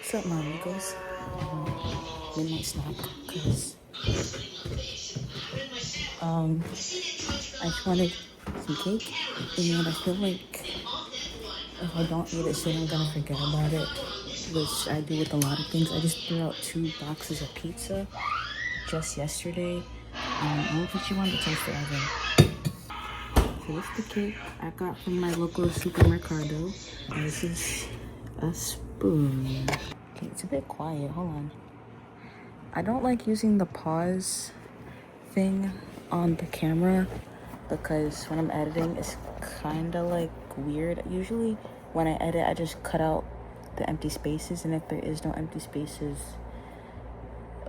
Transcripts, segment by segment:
What's up, my amigos? Midnight snack, because I just wanted some cake, and I feel like if I don't eat it soon, I'm gonna forget about it, which I do with a lot of things. I just threw out 2 boxes of pizza just yesterday. I'm gonna put you on the toaster oven. So this is the cake I got from my local supermercado. And this is a spoon. Okay, it's a bit quiet. Hold on. I don't like using the pause thing on the camera because when I'm editing, it's kind of like weird. Usually when I edit, I just cut out the empty spaces, and if there is no empty spaces,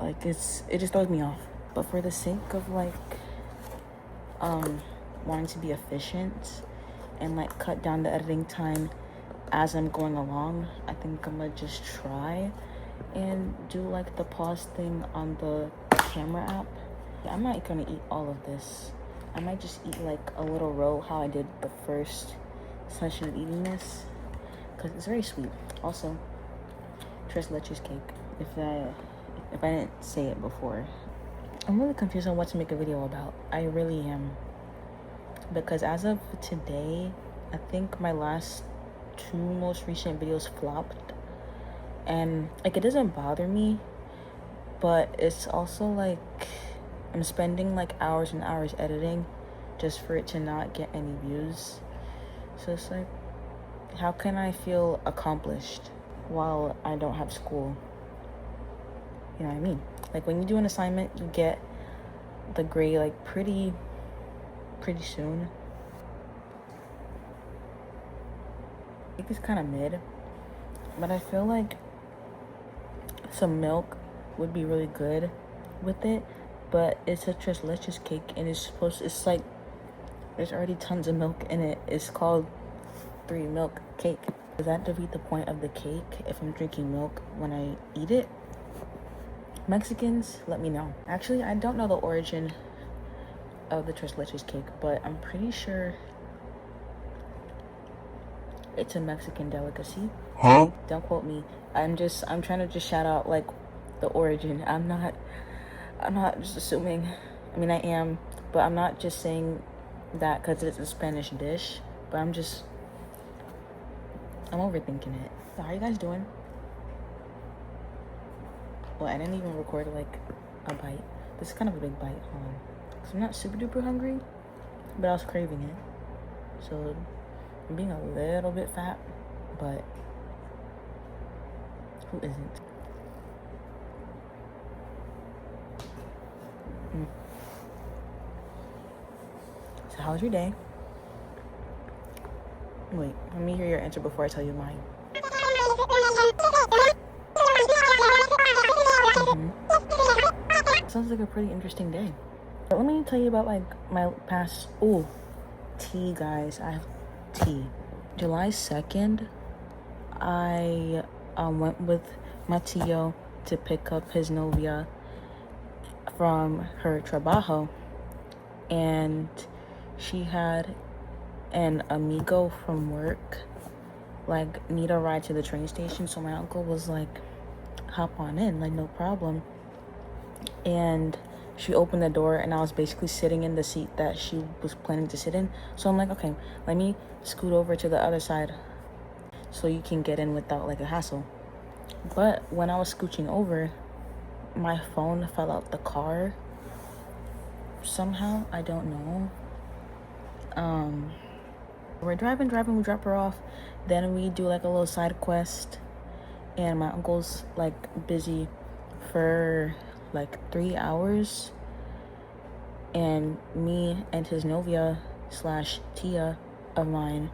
like it just throws me off. But for the sake of like wanting to be efficient and like cut down the editing time as I'm going along, I think I'm gonna just try and do like the pause thing on the camera app. I'm not gonna eat all of this. I might just eat like a little row, how I did the first session of eating this, because it's very sweet. Also, tres leches cake, if I didn't say it before. I'm really confused on what to make a video about. I really am, because as of today, I think my last 2 most recent videos flopped, and like it doesn't bother me, but it's also like I'm spending like hours and hours editing just for it to not get any views. So it's like, how can I feel accomplished while I don't have school? You know what I mean? Like when you do an assignment, you get the grade like pretty soon. I think it's kind of mid, but I feel like some milk would be really good with it. But it's a tres leches cake, and it's like there's already tons of milk in it. It's called 3 milk cake. Does that defeat the point of the cake if I'm drinking milk when I eat it? Mexicans, let me know. Actually, I don't know the origin of the tres leches cake, but I'm pretty sure it's a Mexican delicacy. Huh? Don't quote me. I'm trying to just shout out like the origin. I'm not just assuming. I mean, I am, but I'm not just saying that because it's a Spanish dish, but I'm overthinking it. So how are you guys doing? Well, I didn't even record like a bite. This is kind of a big bite. Hold on. Cause I'm not super duper hungry, but I was craving it. So I'm being a little bit fat, but who isn't? So how was your day? Wait, let me hear your answer before I tell you mine. Sounds like a pretty interesting day. But let me tell you about like my past. Ooh, tea, guys. I have tea. July 2nd, I went with my tío to pick up his novia from her trabajo, and she had an amigo from work like need a ride to the train station. So my uncle was like, hop on in, like no problem. And she opened the door, and I was basically sitting in the seat that she was planning to sit in. So I'm like, okay, let me scoot over to the other side so you can get in without like a hassle. But when I was scooching over, my phone fell out the car somehow. I don't know. We're driving, we drop her off, then we do like a little side quest, and my uncle's like busy for like 3 hours, and me and his novia slash tia of mine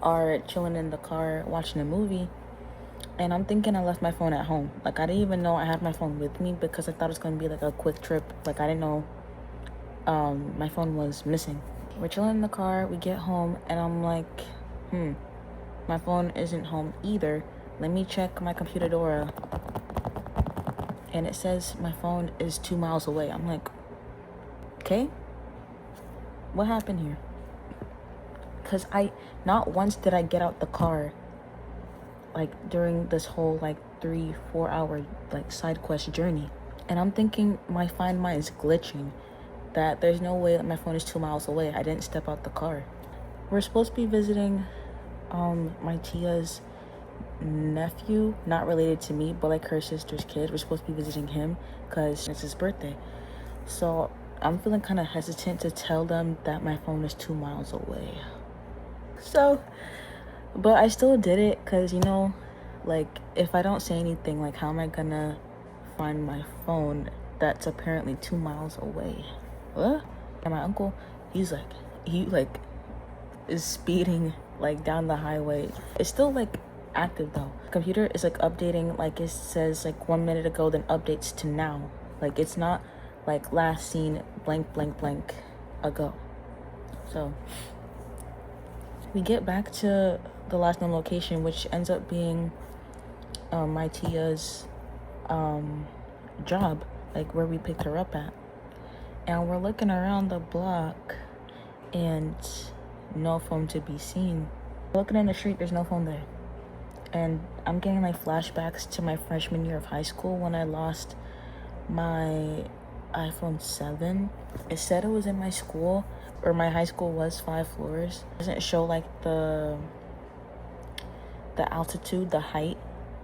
are chilling in the car watching a movie, and I'm thinking I left my phone at home. Like I didn't even know I had my phone with me because I thought it was gonna be like a quick trip. Like I didn't know my phone was missing. We're chilling in the car, we get home, and I'm like, my phone isn't home either. Let me check my computer Dora, and it says my phone is 2 miles away. I'm like, okay, what happened here? Because not once did I get out the car like during this whole like 3-4 hour like side quest journey. And I'm thinking my Find My is glitching, that there's no way that my phone is 2 miles away. I didn't step out the car. We're supposed to be visiting my tia's nephew, not related to me, but like her sister's kid. We're supposed to be visiting him because it's his birthday. So I'm feeling kind of hesitant to tell them that my phone is 2 miles away. So, but I still did it because, you know, like if I don't say anything, like how am I gonna find my phone that's apparently 2 miles away? What? And my uncle, he like is speeding like down the highway. It's still like active though. Computer is like updating, like it says like 1 minute ago, then updates to now. Like it's not like last seen blank blank blank ago. So we get back to the last known location, which ends up being my tia's job, like where we picked her up at. And we're looking around the block and no phone to be seen. Looking in the street, there's no phone there. And I'm getting like flashbacks to my freshman year of high school when I lost my iPhone 7. It said it was in my school, or my high school was 5 floors. It doesn't show like the altitude, the height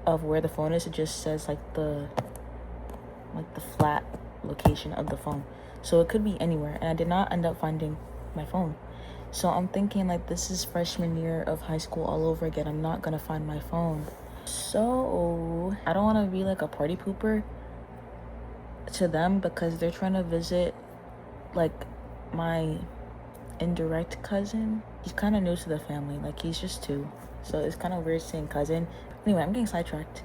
of where the phone is. It just says like the flat location of the phone. So it could be anywhere, and I did not end up finding my phone. So I'm thinking like this is freshman year of high school all over again. I'm not gonna find my phone. So I don't want to be like a party pooper to them because they're trying to visit like my indirect cousin. He's kind of new to the family, like he's just 2, so it's kind of weird saying cousin. Anyway, I'm getting sidetracked,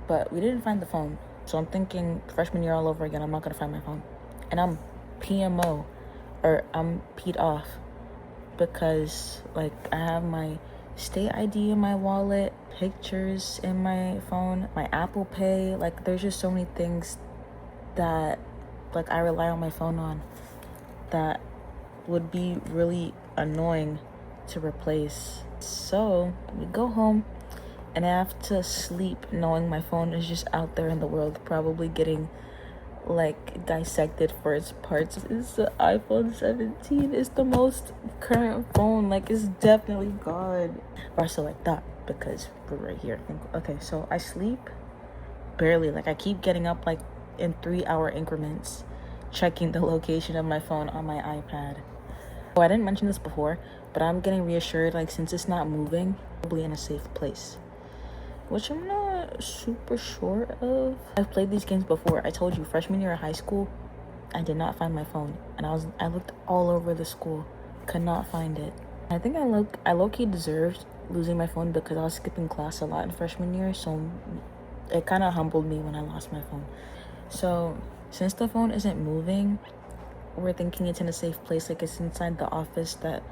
but we didn't find the phone. So I'm thinking freshman year all over again. I'm not gonna find my phone, and I'm PMO, or I'm peed off, because like I have my state ID in my wallet, pictures in my phone, my Apple Pay. Like there's just so many things that like I rely on my phone on that would be really annoying to replace. So we go home and I have to sleep knowing my phone is just out there in the world, probably getting like dissected for its parts. It's the iPhone 17. It's the most current phone. Like it's definitely gone, or so I thought, because we're right here. Okay, so I sleep barely. Like I keep getting up like in 3-hour increments, checking the location of my phone on my iPad. Oh, I didn't mention this before, but I'm getting reassured, like since it's not moving, probably in a safe place, which I'm not super sure of. I've played these games before. I told you, freshman year of high school, I did not find my phone, and I looked all over the school, could not find it. I think I low-key deserved losing my phone because I was skipping class a lot in freshman year, so it kind of humbled me when I lost my phone. So since the phone isn't moving, we're thinking it's in a safe place, like it's inside the office that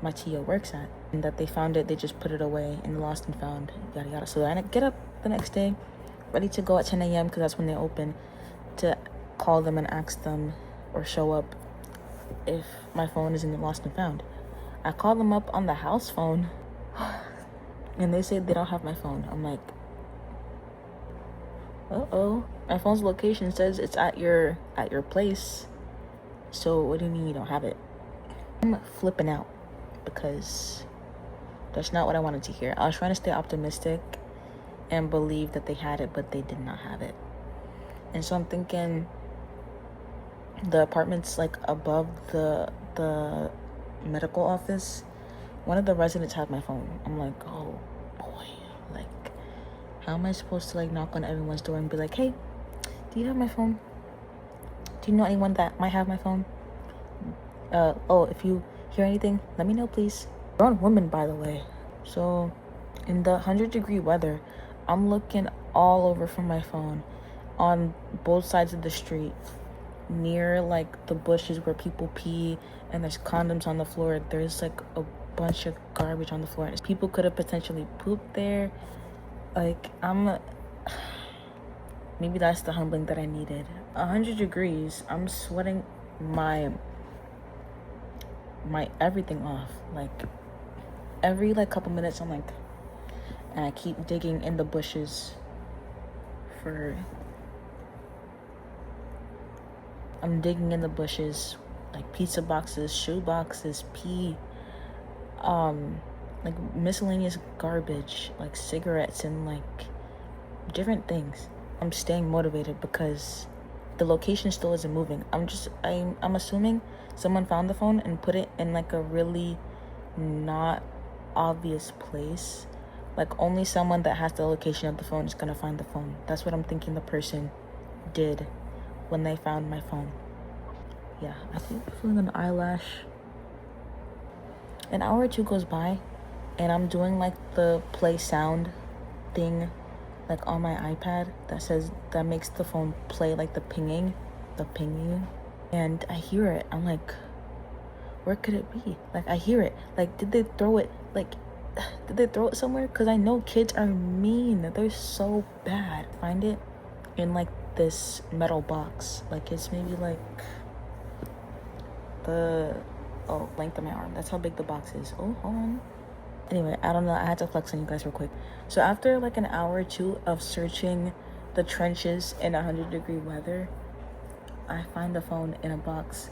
my tia works at, and that they found it, they just put it away in lost and found, yada yada. So I get up the next day, ready to go at 10 a.m. because that's when they open, to call them and ask them or show up if my phone is in the lost and found. I call them up on the house phone and they say they don't have my phone. I'm like, uh-oh, my phone's location says it's at your place, so what do you mean you don't have it? I'm flipping out because that's not what I wanted to hear. I was trying to stay optimistic and believe that they had it, but they did not have it. And so I'm thinking the apartment's like above the medical office. One of the residents had my phone. I'm like, oh boy, like how am I supposed to like knock on everyone's door and be like, hey, do you have my phone? Do you know anyone that might have my phone? Oh, if you hear anything, let me know, please. Grown woman, by the way. So in the 100-degree weather, I'm looking all over for my phone on both sides of the street, near like the bushes where people pee, and there's condoms on the floor. There's like a bunch of garbage on the floor. People could have potentially pooped there. Like maybe that's the humbling that I needed. 100 degrees, I'm sweating my everything off. Like every like couple minutes I'm like, and I keep digging in the bushes for... I'm digging in the bushes, like pizza boxes, shoe boxes, like miscellaneous garbage, like cigarettes and like different things. I'm staying motivated because the location still isn't moving. I'm assuming someone found the phone and put it in like a really not obvious place. Like only someone that has the location of the phone is gonna find the phone. That's what I'm thinking the person did when they found my phone. Yeah, I think I'm feeling an eyelash. An hour or two goes by and I'm doing like the play sound thing like on my iPad that makes the phone play like the pinging. And I hear it. I'm like, where could it be? Like I hear it. Like did they throw it somewhere? Because I know kids are mean. They're so bad. Find it in like this metal box. Like it's maybe like the length of my arm. That's how big the box is. Oh, hold on. Anyway, I don't know. I had to flex on you guys real quick. So after like an hour or two of searching the trenches in 100-degree weather, I find the phone in a box,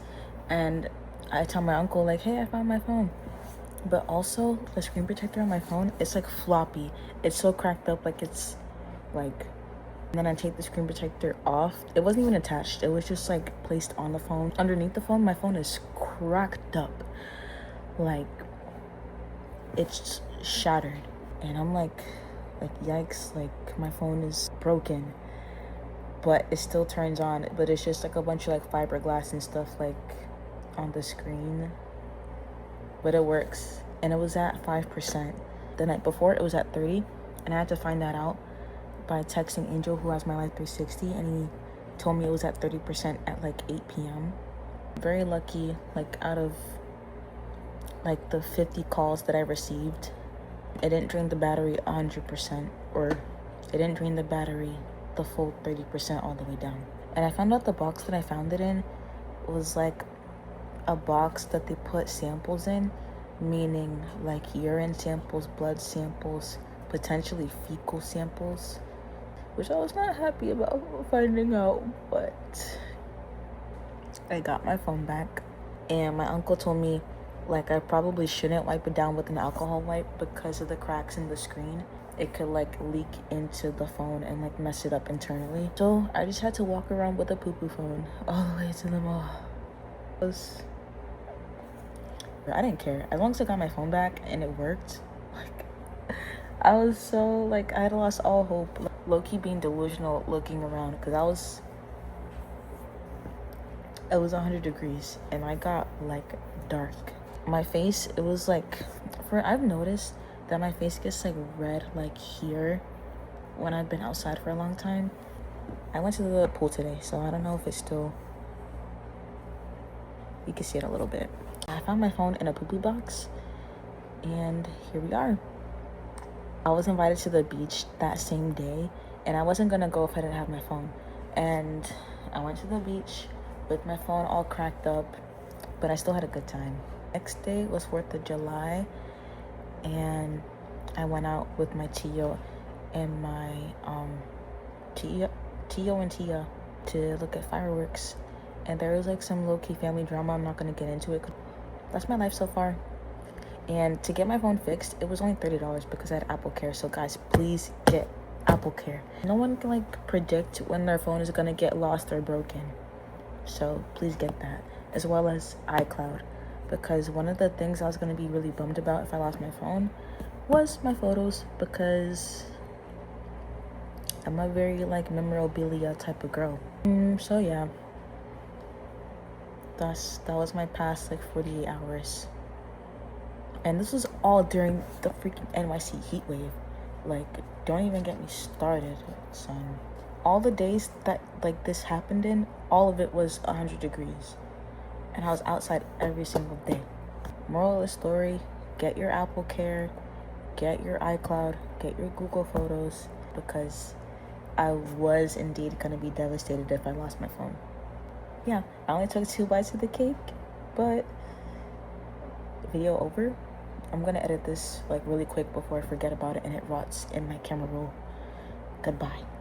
and I tell my uncle like, hey, I found my phone. But also the screen protector on my phone, it's like floppy. It's so cracked up, like it's like... And then I take the screen protector off. It wasn't even attached. It was just like placed on the phone. Underneath the phone, my phone is cracked up. Like it's shattered. And I'm like yikes, like my phone is broken. But it still turns on. But it's just like a bunch of like fiberglass and stuff like on the screen. But it works. And it was at 5%. The night before it was at 30. And I had to find that out by texting Angel, who has my Life 360, and he told me it was at 30% at like 8 p.m. Very lucky, like out of like the 50 calls that I received, it didn't drain the battery 100%, or it didn't drain the battery the full 30% all the way down. And I found out the box that I found it in was like a box that they put samples in, meaning like urine samples, blood samples, potentially fecal samples, which I was not happy about finding out, but I got my phone back. And my uncle told me like I probably shouldn't wipe it down with an alcohol wipe because of the cracks in the screen. It could like leak into the phone and like mess it up internally. So I just had to walk around with a poo-poo phone all the way to the mall. I didn't care. As long as I got my phone back and it worked, like I was so like I had lost all hope. Low-key being delusional looking around because it was 100 degrees and I got like dark. My face, it was like I've noticed that my face gets like red like here when I've been outside for a long time. I went to the pool today, so I don't know if it's still, you can see it a little bit. I found my phone in a poo-poo box and here we are. I was invited to the beach that same day, and I wasn't gonna go if I didn't have my phone. And I went to the beach with my phone all cracked up, but I still had a good time. Next day was 4th of July, and I went out with my Tio and my Tio and Tia to look at fireworks. And there was like some low-key family drama. I'm not gonna get into it. That's my life so far. And to get my phone fixed, it was only $30 because I had Apple Care. So guys, please get Apple Care. No one can like predict when their phone is gonna get lost or broken. So please get that, as well as iCloud. Because one of the things I was gonna be really bummed about if I lost my phone was my photos, because I'm a very like memorabilia type of girl. So yeah, that was my past like 48 hours. And this was all during the freaking NYC heat wave. Like, don't even get me started, son. All the days that like this happened in, all of it was 100 degrees. And I was outside every single day. Moral of the story, get your Apple Care, get your iCloud, get your Google Photos, because I was indeed gonna be devastated if I lost my phone. Yeah, I only took 2 bites of the cake, but video over. I'm gonna edit this like really quick before I forget about it and it rots in my camera roll. Goodbye.